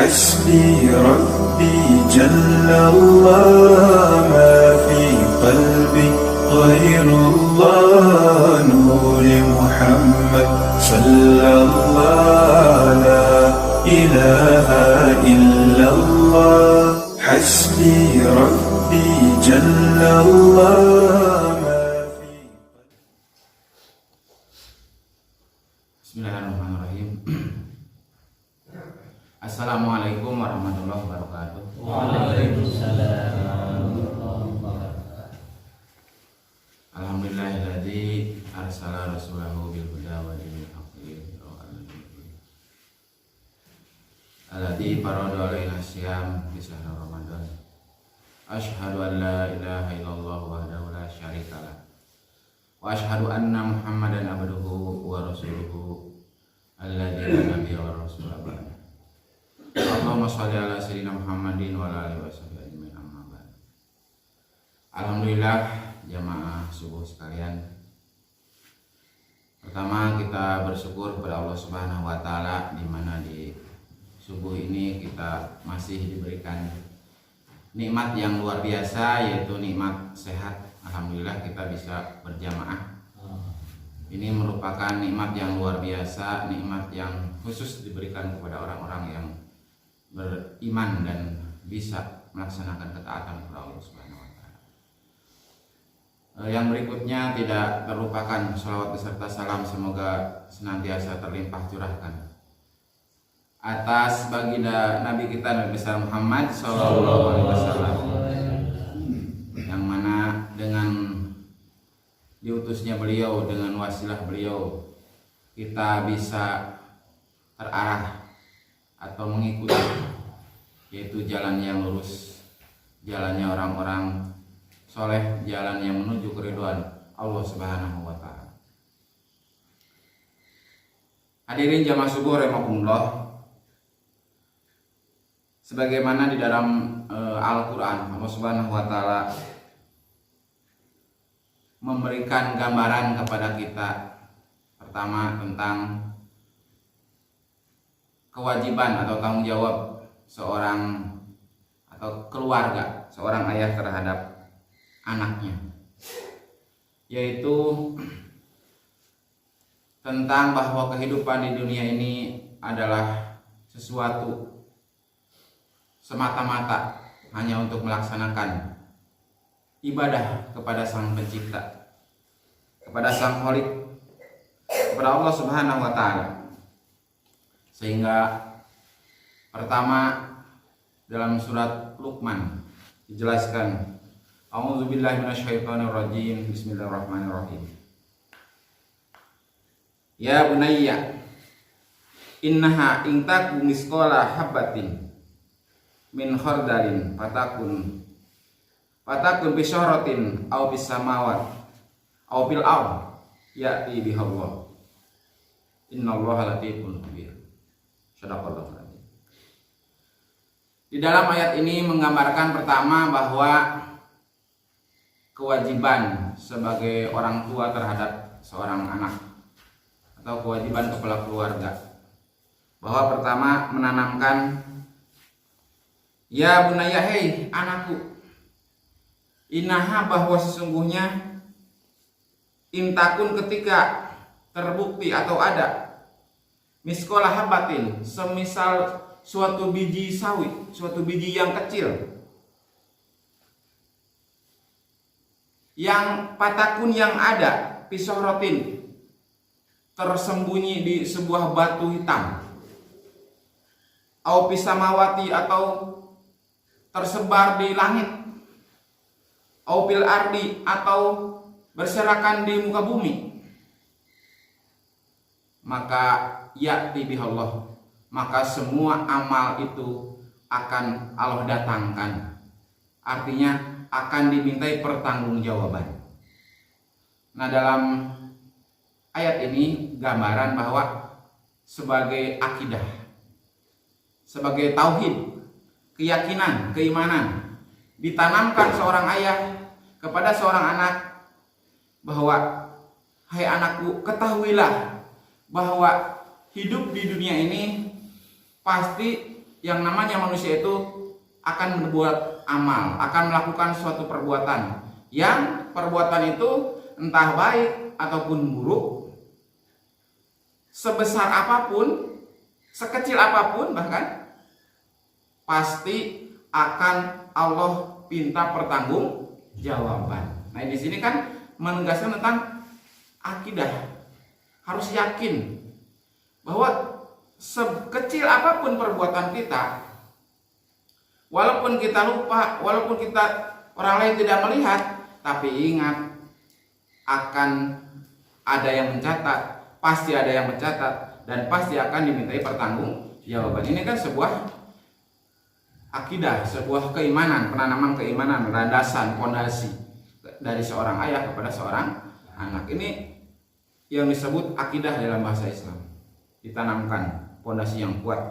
حسبي ربي جل الله ما في قلبي غير الله نور محمد صلى الله لا إله إلا الله حسبي ربي جل الله ما في Bismillahirrahmanirrahim. Assalamualaikum warahmatullahi wabarakatuh. Waalaikumsalam warahmatullahi wabarakatuh. Alhamdulillahilladzi arsala rasulahu bil huda wa dinil haqqi alladzi farada alaina syiyam fi syahr ramadan. Asyhadu an la ilaha illallah wahdahu la syarikalah. Wa asyhadu anna Muhammadan abduhu wa rasuluhu alladzi la nabiyya wa rasula ba'da. Allahumma sholli ala sayyidina Muhammadin wa ala alihi wasallam. Amma ba'd. Alhamdulillah jamaah subuh sekalian. Pertama kita bersyukur kepada Allah Subhanahu wa taala di mana di subuh ini kita masih diberikan nikmat yang luar biasa, yaitu nikmat sehat. Alhamdulillah kita bisa berjamaah. Ini merupakan nikmat yang luar biasa, nikmat yang khusus diberikan kepada orang-orang yang beriman dan bisa melaksanakan ketaatan kepada Allah Subhanahu wa taala. Yang berikutnya tidak terlupakan sholawat beserta salam semoga senantiasa terlimpah curahkan atas baginda Nabi kita Nabi besar Muhammad sallallahu alaihi wasallam, yang mana dengan diutusnya beliau, dengan wasilah beliau kita bisa terarah atau mengikuti, yaitu jalan yang lurus, jalannya orang-orang soleh, jalan yang menuju keridhaan Allah Subhanahu wa taala. Hadirin jamaah subuh rahimakumullah. Sebagaimana di dalam Al-Qur'an, Allah Subhanahu wa taala memberikan gambaran kepada kita pertama tentang kewajiban atau tanggung jawab seorang atau keluarga, seorang ayah terhadap anaknya, yaitu tentang bahwa kehidupan di dunia ini adalah sesuatu semata-mata hanya untuk melaksanakan ibadah kepada Sang Pencipta, kepada Sang Khalik, kepada Allah Subhanahu wa taala. Sehingga pertama dalam surat Luqman dijelaskan, A'udzubillahi minasyaitonirrajim, bismillahirrahmanirrahim. Ya bunayya innaha in taku misqala habatin min khardalin fatakun bi syahratin aw bis samawat aw bil ard ya'ti bihallah innallaha latifun khabir. Sadaqallahu alazim. Di dalam ayat ini menggambarkan pertama bahwa kewajiban sebagai orang tua terhadap seorang anak atau kewajiban kepala keluarga, bahwa pertama menanamkan, ya bunaya, hei anakku, inaha, bahwa sesungguhnya, intakun, ketika terbukti atau ada, miskola habatin, semisal suatu biji sawi, suatu biji yang kecil, yang patakun, yang ada pisohrotin, tersembunyi di sebuah batu hitam, au pisamawati, atau tersebar di langit, au bil ardi, atau berserakan di muka bumi, maka ya'ti bihallah, maka semua amal itu akan Allah datangkan. Artinya akan dimintai pertanggungjawaban. Nah, dalam ayat ini gambaran bahwa sebagai akidah, sebagai tauhid, keyakinan, keimanan, ditanamkan seorang ayah kepada seorang anak bahwa, hai anakku, ketahuilah bahwa hidup di dunia ini pasti yang namanya manusia itu akan berbuat amal, akan melakukan suatu perbuatan, yang perbuatan itu entah baik ataupun buruk, sebesar apapun, sekecil apapun bahkan, pasti akan Allah pinta pertanggungjawaban. Nah, di sini kan menegaskan tentang akidah. Harus yakin bahwa sekecil apapun perbuatan kita, walaupun kita lupa, walaupun kita orang lain tidak melihat, tapi ingat akan ada yang mencatat, pasti ada yang mencatat, dan pasti akan dimintai pertanggungjawaban. Ini kan sebuah akidah, sebuah keimanan, penanaman keimanan, landasan, fondasi dari seorang ayah kepada seorang anak. Ini yang disebut akidah dalam bahasa Islam, ditanamkan fondasi yang kuat.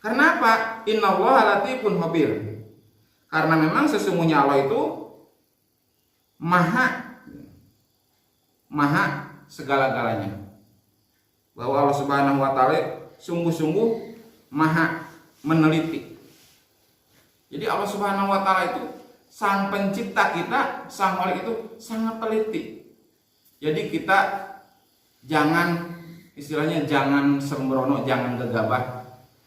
Karena apa? Innallaha latifun khabir. Karena memang sesungguhnya Allah itu maha segala-galanya. Bahwa Allah Subhanahu wa taala sungguh-sungguh maha meneliti. Jadi Allah Subhanahu wa taala itu sang pencipta kita, sang Khalik itu sangat teliti. Jadi kita jangan, istilahnya jangan sembrono, jangan gegabah,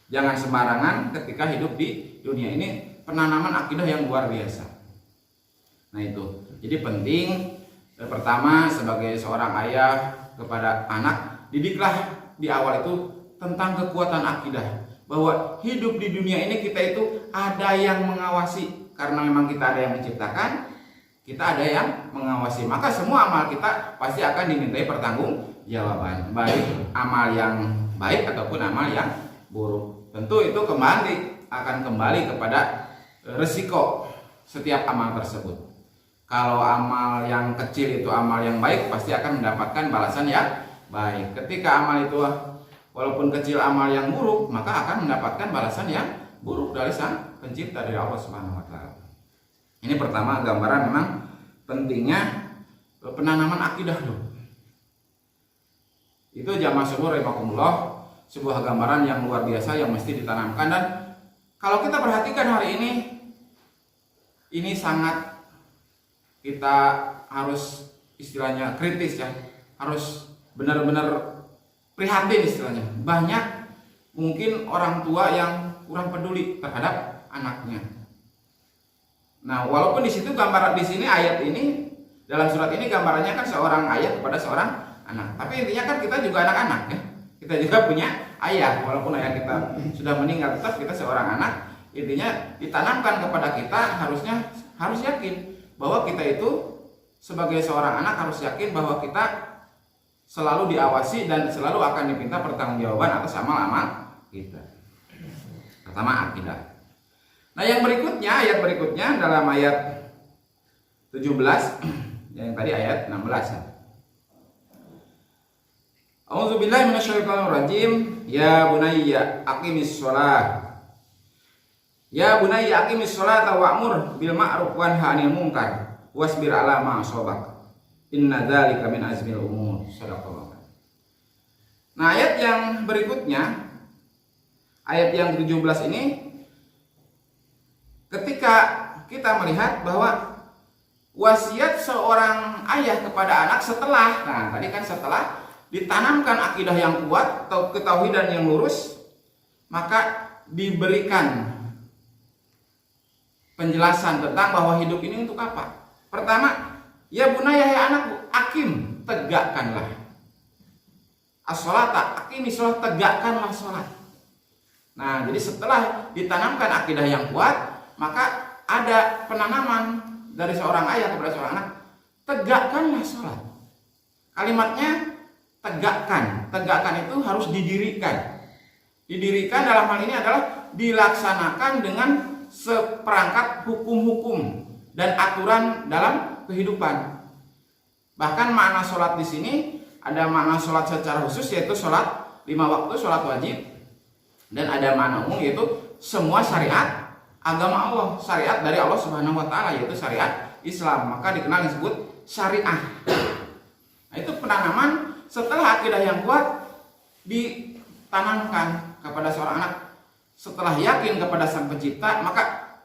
jangan sembarangan ketika hidup di dunia ini. Penanaman akidah yang luar biasa. Nah itu, jadi penting pertama sebagai seorang ayah kepada anak, didiklah di awal itu tentang kekuatan akidah, bahwa hidup di dunia ini kita itu ada yang mengawasi, karena memang kita ada yang menciptakan, kita ada yang mengawasi, maka semua amal kita pasti akan dimintai pertanggungjawaban, baik amal yang baik ataupun amal yang buruk. Tentu itu akan kembali kepada resiko setiap amal tersebut. Kalau amal yang kecil itu amal yang baik, pasti akan mendapatkan balasan yang baik. Ketika amal itu walaupun kecil amal yang buruk, maka akan mendapatkan balasan yang buruk dari sang pencipta, dari Allah Subhanahu wa taala. Ini pertama gambaran memang pentingnya penanaman akidah dulu. Itu jamaah syukur rahimakumullah, sebuah gambaran yang luar biasa yang mesti ditanamkan. Dan kalau kita perhatikan hari ini sangat kita harus istilahnya kritis ya, harus benar-benar prihatin istilahnya. Banyak mungkin orang tua yang kurang peduli terhadap anaknya. Nah, walaupun di situ gambaran di sini ayat ini dalam surat ini gambarannya kan seorang ayah kepada seorang anak. Tapi intinya kan kita juga anak-anak ya. Kita juga punya ayah, walaupun ayah kita sudah meninggal, tetap kita seorang anak. Intinya ditanamkan kepada kita harus yakin bahwa kita itu sebagai seorang anak harus yakin bahwa kita selalu diawasi dan selalu akan diminta pertanggungjawaban atas amal-amal kita. Pertama akidah. Nah, yang berikutnya, ayat berikutnya dalam ayat 17, yang tadi ayat 16 ya. A'udzubillahi minasyaitonirrajim. Ya bunayya aqimis shalah. Ya bunayya aqimis sholata wa'mur bil ma'ruf wanha 'anil munkar wasbir 'ala ma asabak. Inna dzalika min azmil umur. Shadaqallah. Nah, ayat yang berikutnya, ayat yang 17 ini, ketika kita melihat bahwa wasiat seorang ayah kepada anak setelah, nah tadi kan setelah ditanamkan akidah yang kuat atau ketauhidan yang lurus, maka diberikan penjelasan tentang bahwa hidup ini untuk apa. Pertama, ya bunayya, ya anakku, akim, tegakkanlah as-sholata, akimi sholat, tegakkanlah sholat. Nah, jadi setelah ditanamkan akidah yang kuat, maka ada penanaman dari seorang ayah kepada seorang anak, tegakkanlah sholat. Kalimatnya tegakkan, tegakkan itu harus didirikan. Didirikan dalam hal ini adalah dilaksanakan dengan seperangkat hukum-hukum dan aturan dalam kehidupan. Bahkan makna sholat di sini ada makna sholat secara khusus, yaitu sholat 5 waktu, sholat wajib, dan ada makna umum, yaitu semua syariat agama Allah, syariat dari Allah Subhanahu wa taala, yaitu syariat Islam, maka dikenal disebut syariah. Nah, itu penanaman setelah akidah yang kuat ditanamkan kepada seorang anak setelah yakin kepada Sang Pencipta, maka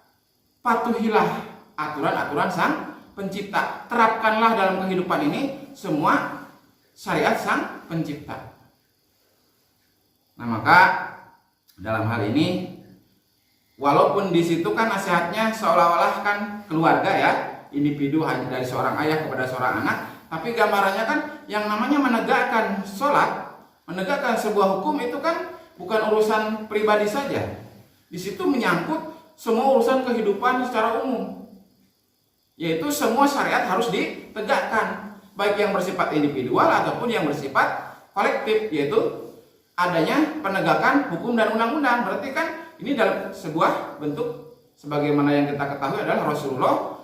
patuhilah aturan-aturan Sang Pencipta. Terapkanlah dalam kehidupan ini semua syariat Sang Pencipta. Nah, maka dalam hal ini, walaupun di situ kan nasihatnya seolah-olah kan keluarga ya, individu hanya dari seorang ayah kepada seorang anak, tapi gambarannya kan yang namanya menegakkan sholat, menegakkan sebuah hukum itu kan bukan urusan pribadi saja. Di situ menyangkut semua urusan kehidupan secara umum, yaitu semua syariat harus ditegakkan, baik yang bersifat individual ataupun yang bersifat kolektif, yaitu adanya penegakan hukum dan undang-undang. Berarti kan ini dalam sebuah bentuk sebagaimana yang kita ketahui adalah Rasulullah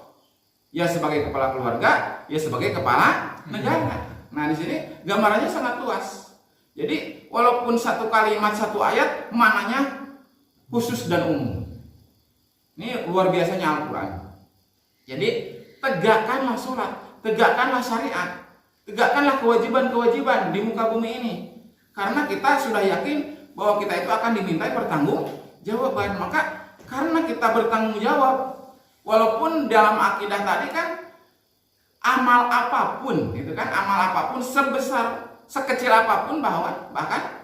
ya sebagai kepala keluarga, ya sebagai kepala negara. Nah, di sini gambarannya sangat luas. Jadi walaupun satu kalimat satu ayat maknanya khusus dan umum. Ini luar biasanya Al-Quran. Jadi tegakkanlah sholat, tegakkanlah syariat, tegakkanlah kewajiban-kewajiban di muka bumi ini. Karena kita sudah yakin bahwa kita itu akan dimintai pertanggungjawaban. Maka karena kita bertanggung jawab, walaupun dalam akidah tadi kan amal apapun, itu kan amal apapun sebesar sekecil apapun bahkan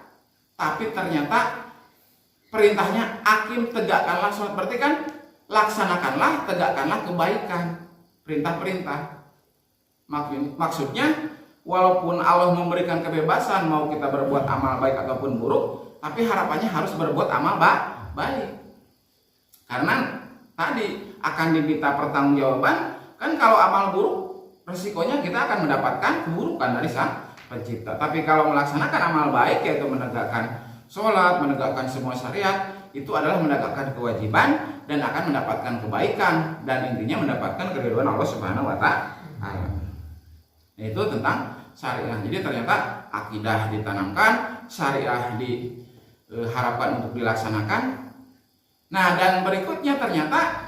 tapi ternyata perintahnya akim tegakkanlah sholat, berarti kan laksanakanlah, tegakkanlah kebaikan, perintah-perintah. Maksudnya walaupun Allah memberikan kebebasan mau kita berbuat amal baik ataupun buruk, tapi harapannya harus berbuat amal baik. Karena tadi akan diminta pertanggungjawaban, kan kalau amal buruk resikonya kita akan mendapatkan keburukan dari Sang Pencipta. Tapi kalau melaksanakan amal baik, yaitu menegakkan sholat, menegakkan semua syariat, itu adalah menegakkan kewajiban dan akan mendapatkan kebaikan dan intinya mendapatkan keridhaan Allah Subhanahu wa Ta'ala. Itu tentang syariah. Jadi ternyata akidah ditanamkan, syariah diharapkan untuk dilaksanakan. Nah, dan berikutnya ternyata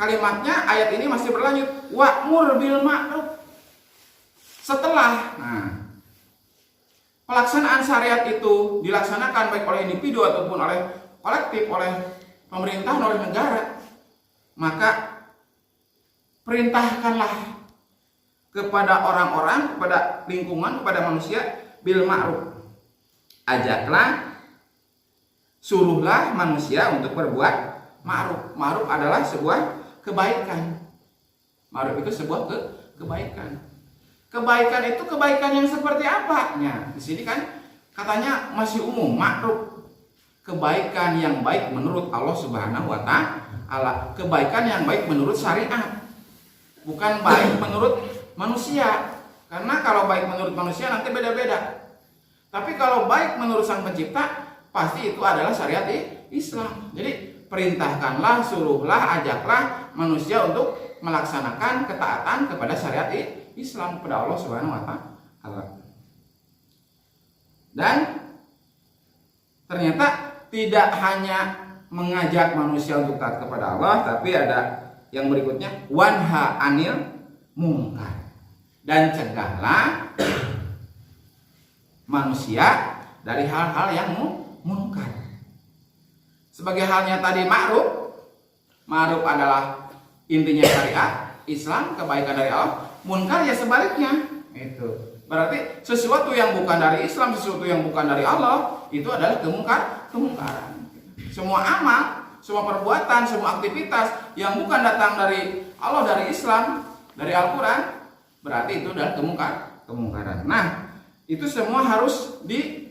kalimatnya ayat ini masih berlanjut, wa'mur bil ma'ruf. Setelah pelaksanaan syariat itu dilaksanakan baik oleh individu ataupun oleh kolektif, oleh pemerintahan, oleh negara, maka perintahkanlah kepada orang-orang, kepada lingkungan, kepada manusia bil ma'ruf. Ajaklah, suruhlah manusia untuk berbuat ma'ruf. Ma'ruf adalah sebuah kebaikan. Ma'ruf itu sebuah kebaikan. Kebaikan itu kebaikan yang seperti apa? Nah, di sini kan katanya masih umum, ma'ruf. Kebaikan yang baik menurut Allah Subhanahu wa Ta'ala. Kebaikan yang baik menurut syariat. Bukan baik menurut manusia. Karena kalau baik menurut manusia nanti beda-beda. Tapi kalau baik menurut Sang Pencipta, pasti itu adalah syariat Islam. Jadi perintahkanlah, suruhlah, ajaklah manusia untuk melaksanakan ketaatan kepada syariat Islam, kepada Allah Subhanahu wa Ta'ala. Dan ternyata tidak hanya mengajak manusia untuk taat kepada Allah, tapi ada yang berikutnya, wanha anil munkar, dan cegahlah manusia dari hal-hal yang munkar. Sebagai halnya tadi ma'ruf adalah intinya syariat Islam, kebaikan dari Allah. Munkar ya sebaliknya. Itu berarti sesuatu yang bukan dari Islam, sesuatu yang bukan dari Allah, itu adalah kemungkaran. Semua amal, semua perbuatan, semua aktivitas yang bukan datang dari Allah, dari Islam, dari Al-Quran, berarti itu adalah kemungkaran. Nah, itu semua harus dihindari.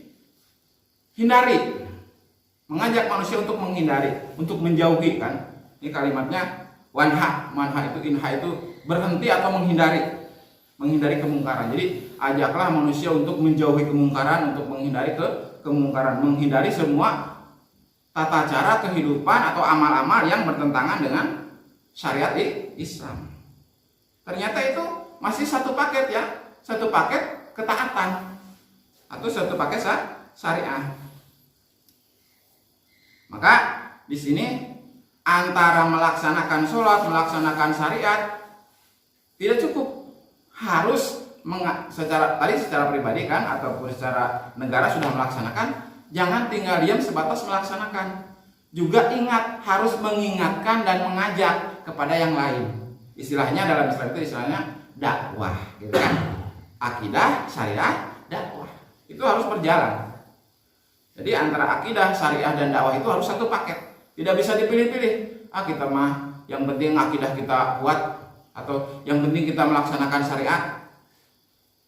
Mengajak manusia untuk menghindari, untuk menjauhi, kan? Ini kalimatnya manha itu, inha itu berhenti atau menghindari kemungkaran. Jadi ajaklah manusia untuk menjauhi kemungkaran, untuk menghindari kemungkaran, menghindari semua tata cara kehidupan atau amal-amal yang bertentangan dengan syariat Islam. Ternyata itu masih satu paket ya, satu paket ketaatan atau satu paket syariah. Maka di sini antara melaksanakan sholat, melaksanakan syariat tidak cukup, harus secara pribadi kan ataupun secara negara sudah melaksanakan, jangan tinggal diam sebatas melaksanakan. juga ingat, harus mengingatkan dan mengajak kepada yang lain. Istilahnya dalam Islam itu istilahnya dakwah, gitu kan? Akidah, syariah, dakwah. Itu harus berjalan. Jadi antara akidah, syariah dan dakwah itu harus satu paket. Tidak bisa dipilih-pilih. Kita mah yang penting akidah kita kuat, atau yang penting kita melaksanakan syariat.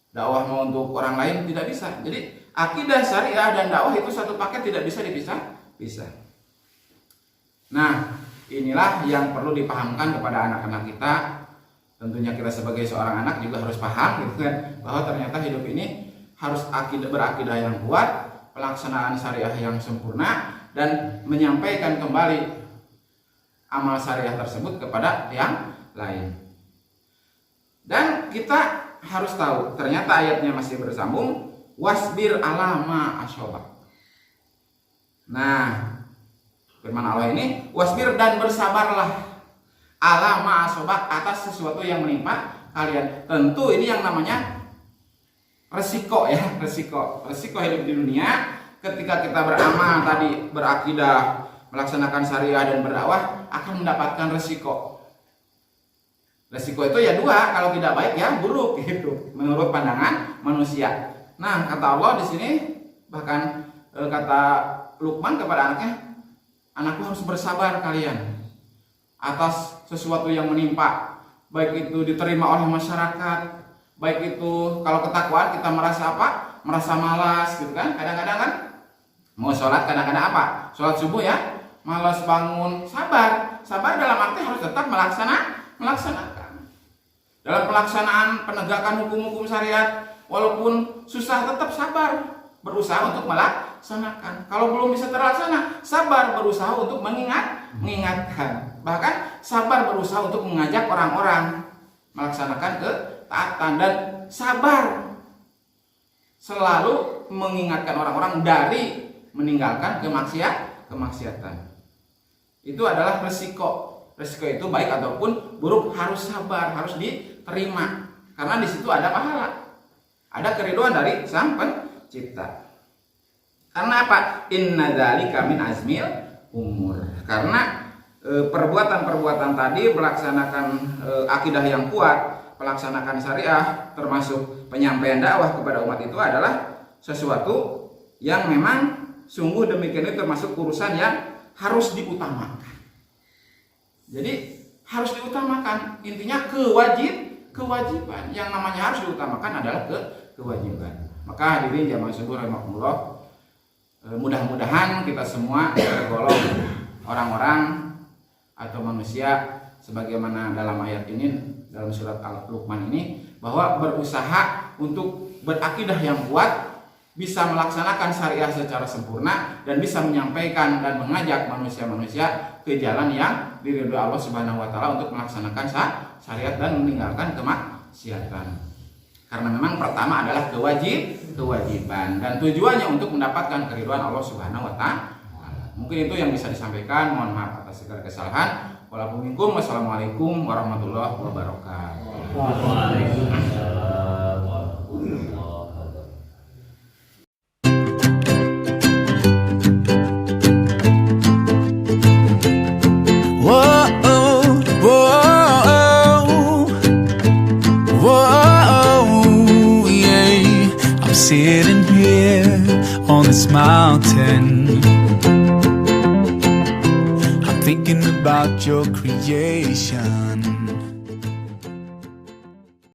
Dakwah mau untuk orang lain tidak bisa. Jadi akidah, syariah dan dakwah itu satu paket, tidak bisa dipisah. Nah, inilah yang perlu dipahamkan kepada anak-anak kita. Tentunya kita sebagai seorang anak juga harus paham, gitu kan, bahwa ternyata hidup ini harus berakidah yang kuat, pelaksanaan syariah yang sempurna, dan menyampaikan kembali amal syariah tersebut kepada yang lain. Dan kita harus tahu, ternyata ayatnya masih bersambung, wasbir alama asyobak. Nah, firman Allah ini, wasbir dan bersabarlah alama asyobak, atas sesuatu yang menimpa kalian. Tentu ini yang namanya resiko ya, resiko hidup di dunia. Ketika kita beramal tadi, berakidah, melaksanakan syariah dan berdakwah, akan mendapatkan resiko. Resiko itu ya dua, kalau tidak baik ya buruk, gitu, menurut pandangan manusia. Nah, kata Allah di sini, bahkan kata Luqman kepada anaknya, anakku harus bersabar kalian atas sesuatu yang menimpa, baik itu diterima oleh masyarakat, baik itu kalau ketakwaan kita merasa apa? Merasa malas, gitu kan? Kadang-kadang kan mau sholat, kadang-kadang apa? Sholat subuh ya, malas bangun, sabar dalam arti harus tetap melaksanakan. Dalam pelaksanaan penegakan hukum-hukum syariat, walaupun susah tetap sabar, berusaha untuk melaksanakan. Kalau belum bisa terlaksana, sabar berusaha untuk mengingatkan. Bahkan sabar berusaha untuk mengajak orang-orang melaksanakan ketaatan, dan sabar selalu mengingatkan orang-orang dari meninggalkan kemaksiatan. Itu adalah resiko. Resiko itu baik ataupun buruk harus sabar, harus diterima. Karena di situ ada pahala, ada keridhaan dari Sang Pencipta. Karena apa? Inna dzalika min azmil umur. Karena perbuatan-perbuatan tadi, melaksanakan akidah yang kuat, melaksanakan syariah, termasuk penyampaian dakwah kepada umat, itu adalah sesuatu yang memang sungguh demikian, itu termasuk urusan yang harus diutamakan. Jadi harus diutamakan, intinya kewajiban. Yang namanya harus diutamakan adalah kewajiban. Maka hadirin jamaah subuh rahimakumullah, mudah-mudahan kita semua tergolong orang-orang atau manusia sebagaimana dalam ayat ini, dalam surat Al-Luqman ini, bahwa berusaha untuk berakidah yang kuat, bisa melaksanakan syariah secara sempurna, dan bisa menyampaikan dan mengajak manusia-manusia ke jalan yang diridhoi Allah Subhanahu wa taala untuk melaksanakan syariat dan meninggalkan kemaksiatan. Karena memang pertama adalah kewajiban, dan tujuannya untuk mendapatkan keridhaan Allah Subhanahu wa taala. Mungkin itu yang bisa disampaikan. Mohon maaf atas segala kesalahan. Wassalamualaikum warahmatullahi wabarakatuh. Waalaikumsalam warahmatullahi wabarakatuh. Sitting here on this mountain, I'm thinking about your creation.